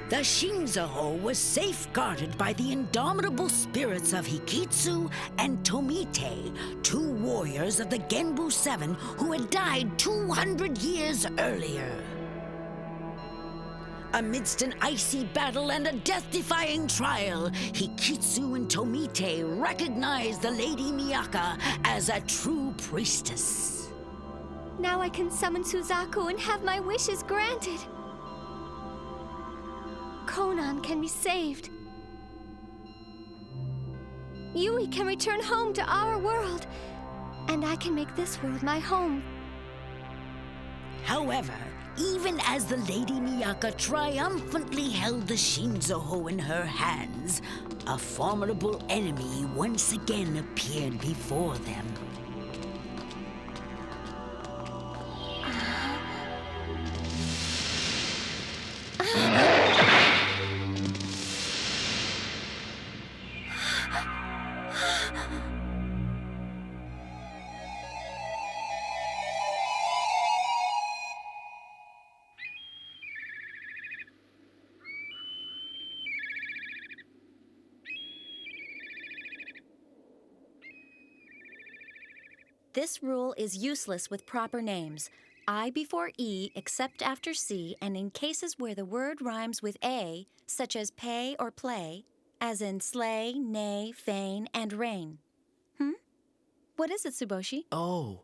The Shinzo-ho was safeguarded by the indomitable spirits of Hikitsu and Tomite, two warriors of the Genbu Seven who had died 200 years earlier. Amidst an icy battle and a death-defying trial, Hikitsu and Tomite recognized the Lady Miyaka as a true priestess. Now I can summon Suzaku and have my wishes granted. Conan can be saved. Yui can return home to our world, and I can make this world my home. However, even as the Lady Miyaka triumphantly held the Shinzo-ho in her hands, a formidable enemy once again appeared before them. This rule is useless with proper names. I before E except after C, and in cases where the word rhymes with A, such as pay or play, as in slay, neigh, feign, and rain. What is it, Tsuboshi? Oh.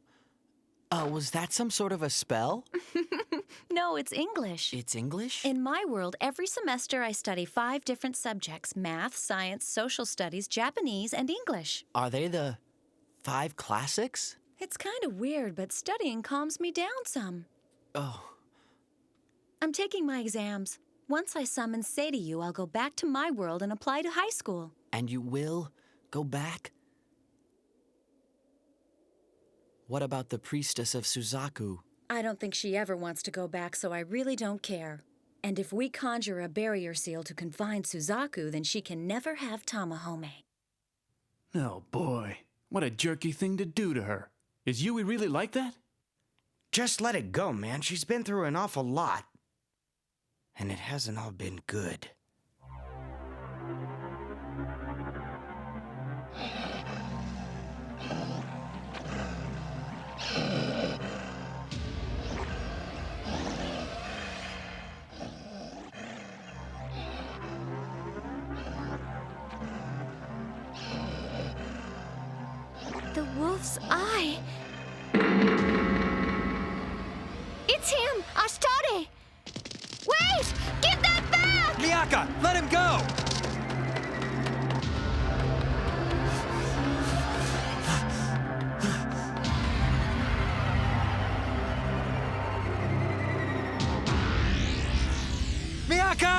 Was that some sort of a spell? No, it's English. It's English? In my world, every semester I study 5 different subjects: math, science, social studies, Japanese, and English. Are they the 5 classics? It's kind of weird, but studying calms me down some. Oh. I'm taking my exams. Once I summon Seiryu, I'll go back to my world and apply to high school. And you will go back? What about the priestess of Suzaku? I don't think she ever wants to go back, so I really don't care. And if we conjure a barrier seal to confine Suzaku, then she can never have Tamahome. Oh, boy. What a jerky thing to do to her. Is Yui really like that? Just let it go, man. She's been through an awful lot. And it hasn't all been good. The wolf's eye. It's him, Ashtare! Wait! Give that back! Miyaka, let him go! Miyaka!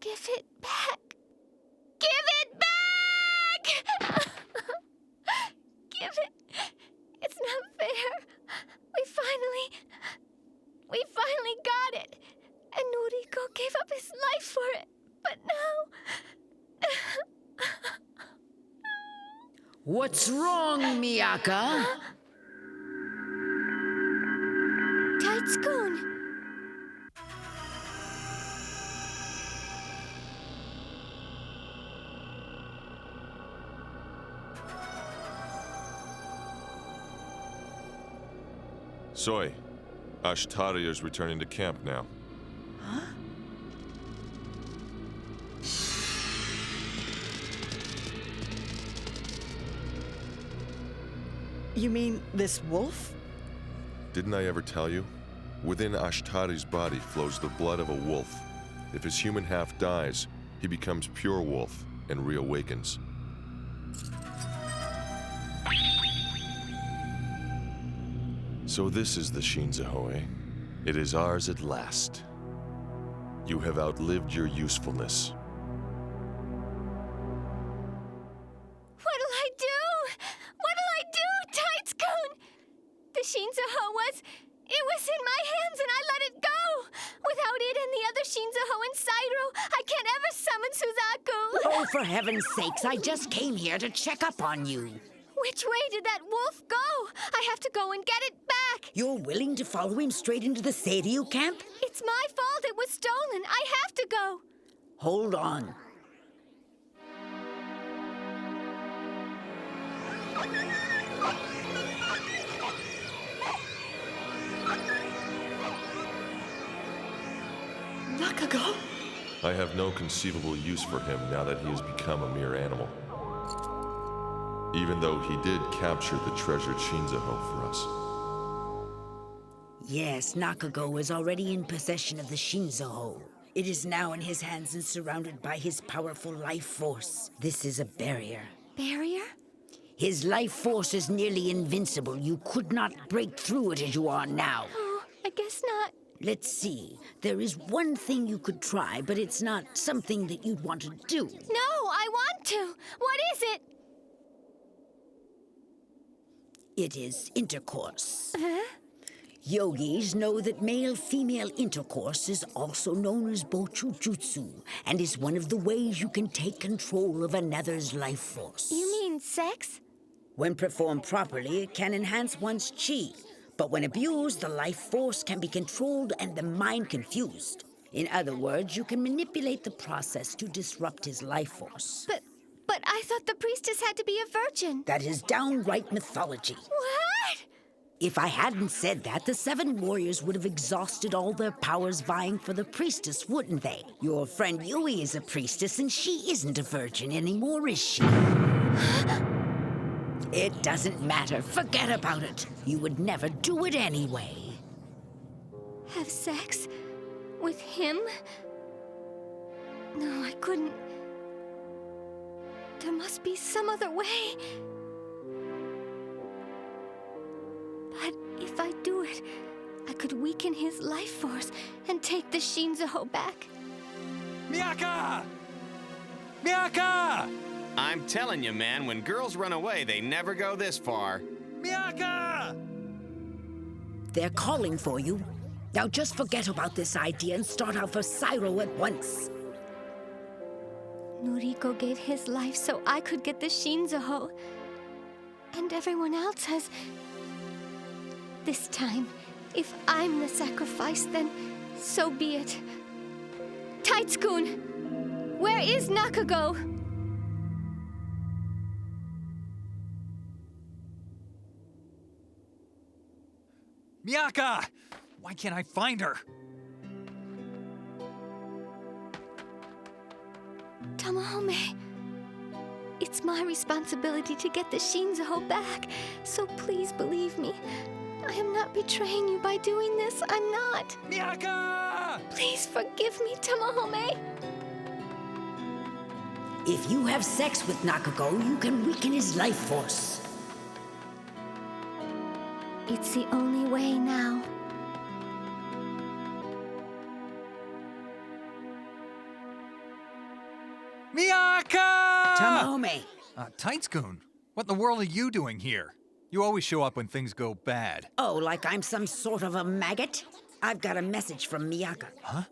Give it back! Give it back! Give it! It's not fair. We finally got it. And Noriko gave up his life for it. But now... What's wrong, Miyaka? Taitsukun! Soy, Ashtare is returning to camp now. Huh? You mean this wolf? Didn't I ever tell you? Within Ashtare's body flows the blood of a wolf. If his human half dies, he becomes pure wolf and reawakens. So this is the Shinzaho, eh? It is ours at last. You have outlived your usefulness. What'll I do? What'll I do, Tights-kun? The Shinzaho it was in my hands and I let it go. Without it and the other Shinzaho and Sairo, I can't ever summon Suzaku. Oh, for heaven's sakes, I just came here to check up on you. Which way did that wolf go? I have to go and get it back. You're willing to follow him straight into the Seiryu camp? It's my fault it was stolen. I have to go. Hold on. Nakago? I have no conceivable use for him now that he has become a mere animal. Even though he did capture the treasured Shinzaho for us. Yes, Nakago is already in possession of the Shinzaho. It is now in his hands and surrounded by his powerful life force. This is a barrier. Barrier? His life force is nearly invincible. You could not break through it as you are now. Oh, I guess not. Let's see. There is one thing you could try, but it's not something that you'd want to do. No, I want to. What is it? It is intercourse. Huh? Yogis know that male-female intercourse is also known as bochujutsu, and is one of the ways you can take control of another's life force. You mean sex? When performed properly, it can enhance one's chi. But when abused, the life force can be controlled and the mind confused. In other words, you can manipulate the process to disrupt his life force. But I thought the priestess had to be a virgin. That is downright mythology. What? If I hadn't said that, the 7 warriors would have exhausted all their powers vying for the priestess, wouldn't they? Your friend Yui is a priestess, and she isn't a virgin anymore, is she? It doesn't matter. Forget about it. You would never do it anyway. Have sex? With him? No, I couldn't. There must be some other way. But if I do it, I could weaken his life force and take the Shinzaho back. Miyaka! Miyaka! I'm telling you, man, when girls run away, they never go this far. Miyaka! They're calling for you. Now just forget about this idea and start out for Sairo at once. Noriko gave his life so I could get the Shinzaho. And everyone else has... This time, if I'm the sacrifice, then so be it. Tights-kun! Where is Nakago? Miyaka! Why can't I find her? Tamahome, it's my responsibility to get the Shinzaho back, so please believe me. I am not betraying you by doing this. I'm not. Miyaka! Please forgive me, Tamahome. If you have sex with Nakago, you can weaken his life force. It's the only way now. Miyaka! Tamahome! Tights-kun, what in the world are you doing here? You always show up when things go bad. Oh, like I'm some sort of a maggot? I've got a message from Miyaka. Huh?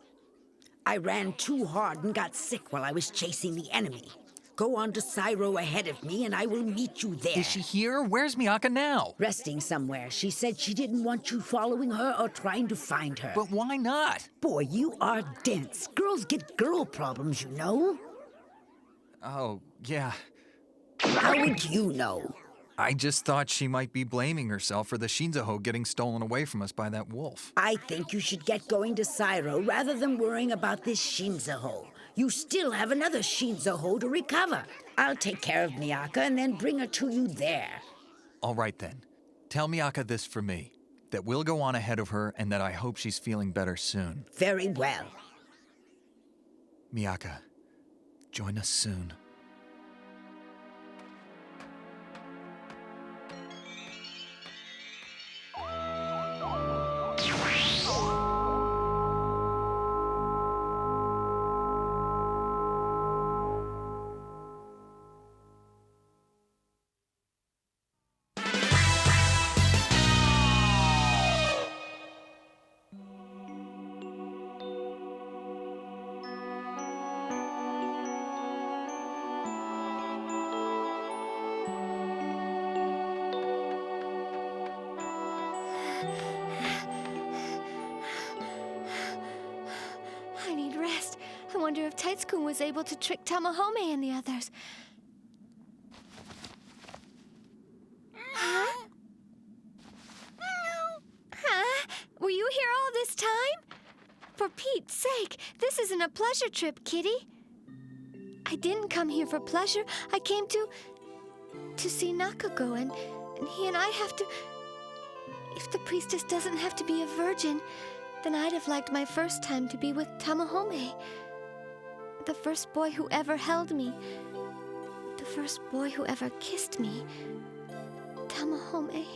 I ran too hard and got sick while I was chasing the enemy. Go on to Sairo ahead of me and I will meet you there. Is she here? Where's Miyaka now? Resting somewhere. She said she didn't want you following her or trying to find her. But why not? Boy, you are dense. Girls get girl problems, you know? Oh, yeah. How would you know? I just thought she might be blaming herself for the Shinzaho getting stolen away from us by that wolf. I think you should get going to Sairo rather than worrying about this Shinzaho. You still have another Shinzaho to recover. I'll take care of Miyaka and then bring her to you there. All right then. Tell Miyaka this for me, that we'll go on ahead of her and that I hope she's feeling better soon. Very well. Miyaka, join us soon. I need rest. I wonder if Taitsukun was able to trick Tamahome and the others. Huh? Huh? Were you here all this time? For Pete's sake, this isn't a pleasure trip, Kitty. I didn't come here for pleasure. I came to see Nakago, and he and I have to... If the priestess doesn't have to be a virgin, then I'd have liked my first time to be with Tamahome. The first boy who ever held me. The first boy who ever kissed me. Tamahome.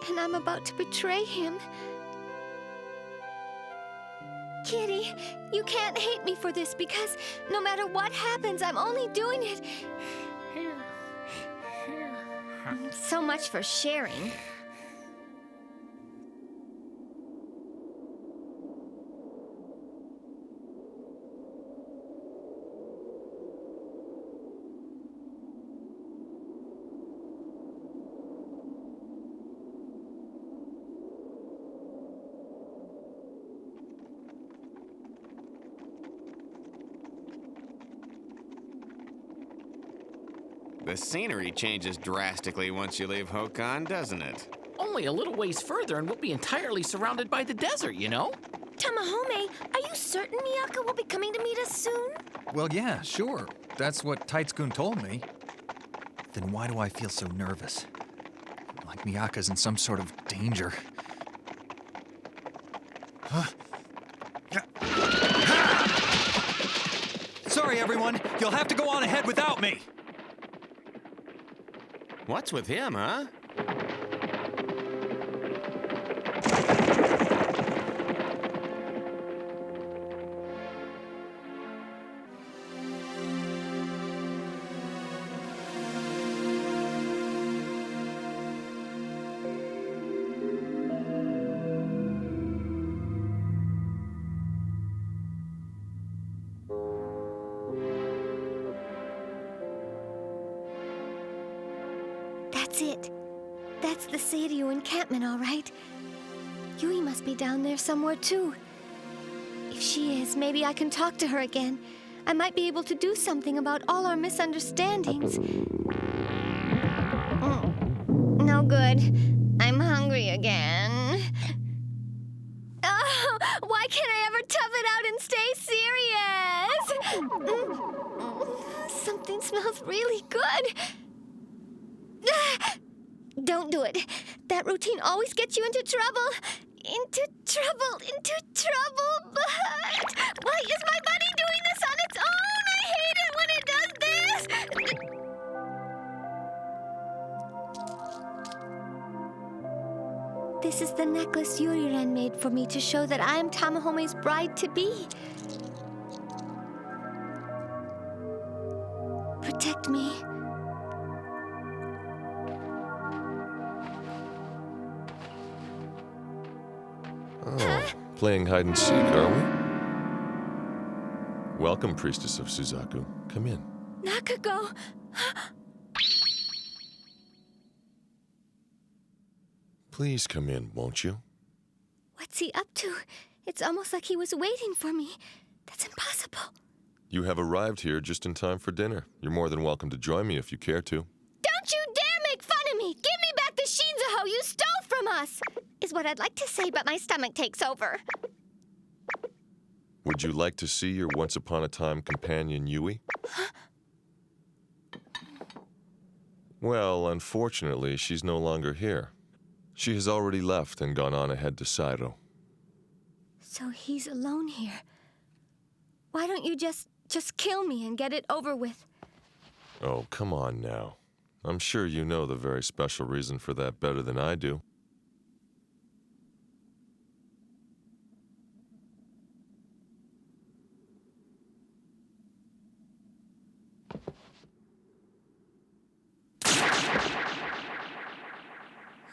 And I'm about to betray him. Kitty, you can't hate me for this because no matter what happens, I'm only doing it. So much for sharing. The scenery changes drastically once you leave Hokan, doesn't it? Only a little ways further and we'll be entirely surrounded by the desert, you know? Tamahome, are you certain Miyaka will be coming to meet us soon? Well, yeah, sure. That's what Taitsukun told me. Then why do I feel so nervous? Like Miyaka's in some sort of danger. Huh? Sorry, everyone. You'll have to go on ahead without me. What's with him, huh? That's it. That's the Seiryu encampment, all right. Yui must be down there somewhere, too. If she is, maybe I can talk to her again. I might be able to do something about all our misunderstandings. No good. I'm hungry again. Oh, why can't I ever tough it out and stay serious? Something smells really good. Don't do it. That routine always gets you into trouble. Into trouble. But why is my body doing this on its own? I hate it when it does this. This is the necklace Yuriren made for me to show that I am Tamahome's bride-to-be. Protect me. Oh, playing hide and seek, are we? Welcome, Priestess of Suzaku. Come in. Nakago! Please come in, won't you? What's he up to? It's almost like he was waiting for me. That's impossible. You have arrived here just in time for dinner. You're more than welcome to join me if you care to. Don't you dare make fun of me! Give me back the Shinzaho you stole from us! Is what I'd like to say, but my stomach takes over. Would you like to see your once-upon-a-time companion, Yui? Huh? Well, unfortunately, she's no longer here. She has already left and gone on ahead to Sairo. So he's alone here. Why don't you just kill me and get it over with? Oh, come on now. I'm sure you know the very special reason for that better than I do.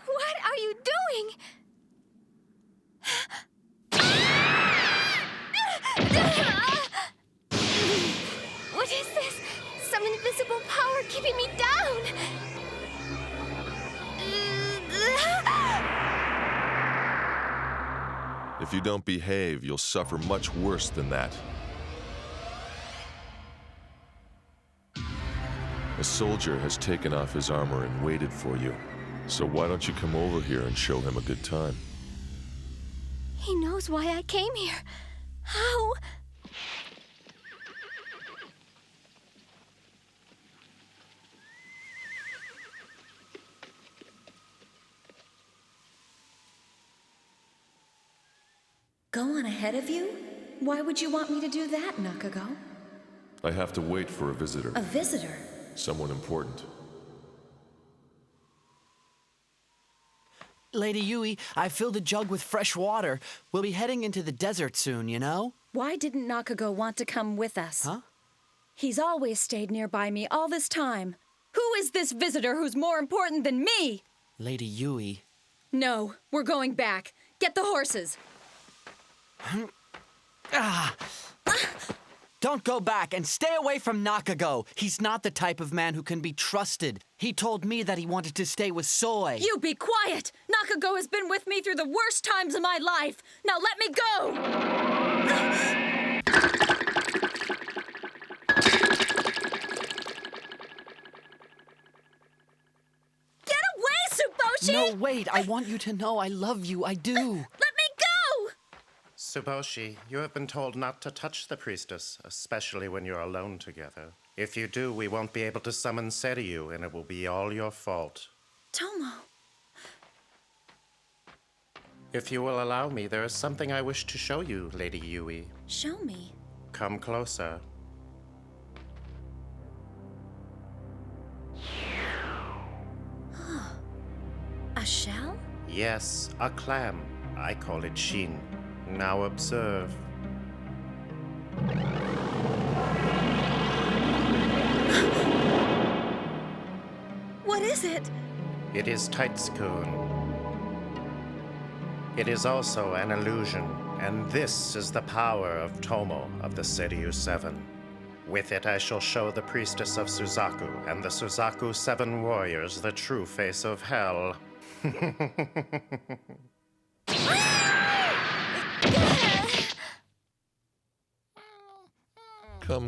What are you doing? What is this? Some invisible power keeping me down! If you don't behave, you'll suffer much worse than that. A soldier has taken off his armor and waited for you. So why don't you come over here and show him a good time? He knows why I came here. How? Go on ahead of you? Why would you want me to do that, Nakago? I have to wait for a visitor. A visitor? Someone important. Lady Yui, I filled a jug with fresh water. We'll be heading into the desert soon, you know? Why didn't Nakago want to come with us? Huh? He's always stayed nearby me all this time. Who is this visitor who's more important than me? Lady Yui. No, we're going back. Get the horses. Don't go back and stay away from Nakago. He's not the type of man who can be trusted. He told me that he wanted to stay with Soy. You be quiet! Nakago has been with me through the worst times of my life. Now let me go! Get away, Tsuboshi! No, wait. I want you to know I love you. I do. Let me go! Tsuboshi, you have been told not to touch the priestess, especially when you're alone together. If you do, we won't be able to summon Seiryu, and it will be all your fault. Tomo. If you will allow me, there is something I wish to show you, Lady Yui. Show me. Come closer. A shell? Yes, a clam. I call it Shin. Now observe. What is it? It is Taitsukun. It is also an illusion, and this is the power of Tomo of the Seiryu Seven. With it, I shall show the priestess of Suzaku and the Suzaku Seven Warriors the true face of hell.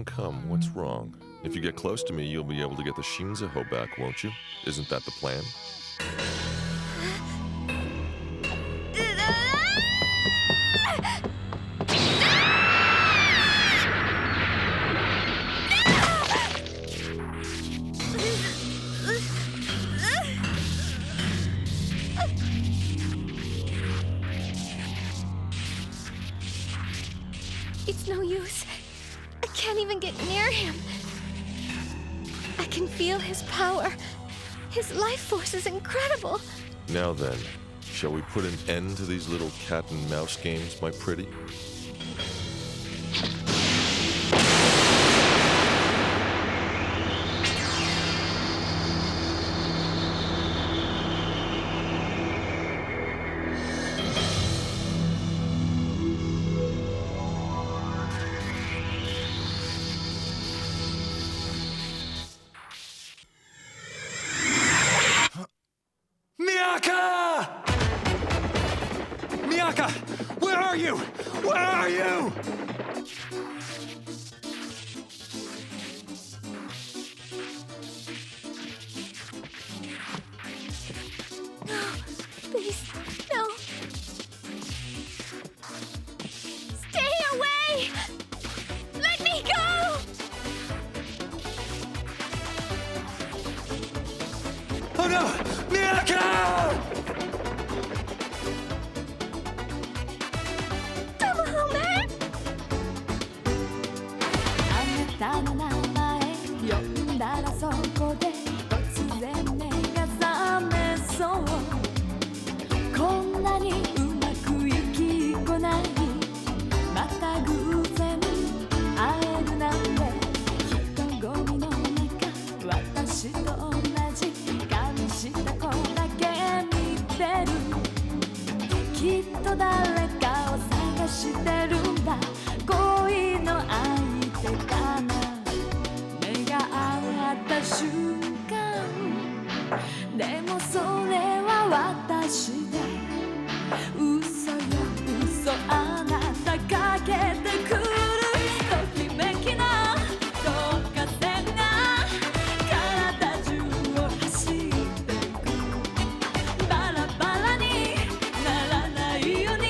Come, what's wrong? If you get close to me, you'll be able to get the Shinzaho back, won't you? Isn't that the plan? It's no use. I can't even get near him. I can feel his power. His life force is incredible. Now then, shall we put an end to these little cat and mouse games, my pretty? Miyaka! Where are you? Where are you? No, please, no. Stay away! Let me go! Oh no! Miyaka! なの名前呼んだらそこで突然目が覚めそうこんなにうまくいきっこないまた偶然会えるなんて人混みの中私と同じ顔した子だけ見てるきっと誰かを探してるんだ恋の相手かな目が合った瞬間でもそれは私で嘘よ嘘あなたかけてくるときめきの導火線が体中を走ってくバラバラにならないように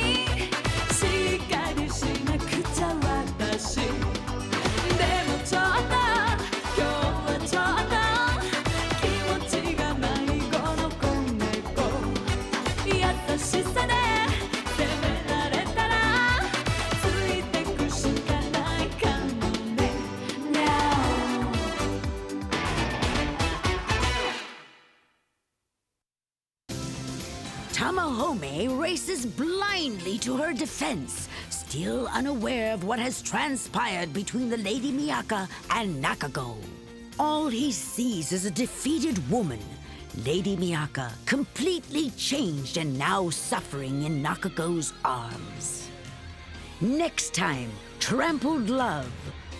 しっかりしなくちゃ私でもちょっと今日はちょっと気持ちが迷子の子猫優しさで責められたらついてくしかないかもね Now Tamahome races blindly to her defense, still unaware of what has transpired between the Lady Miyaka and Nakago. All he sees is a defeated woman, Lady Miyaka, completely changed and now suffering in Nakago's arms. Next time, Trampled Love,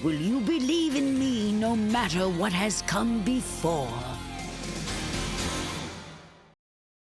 will you believe in me no matter what has come before?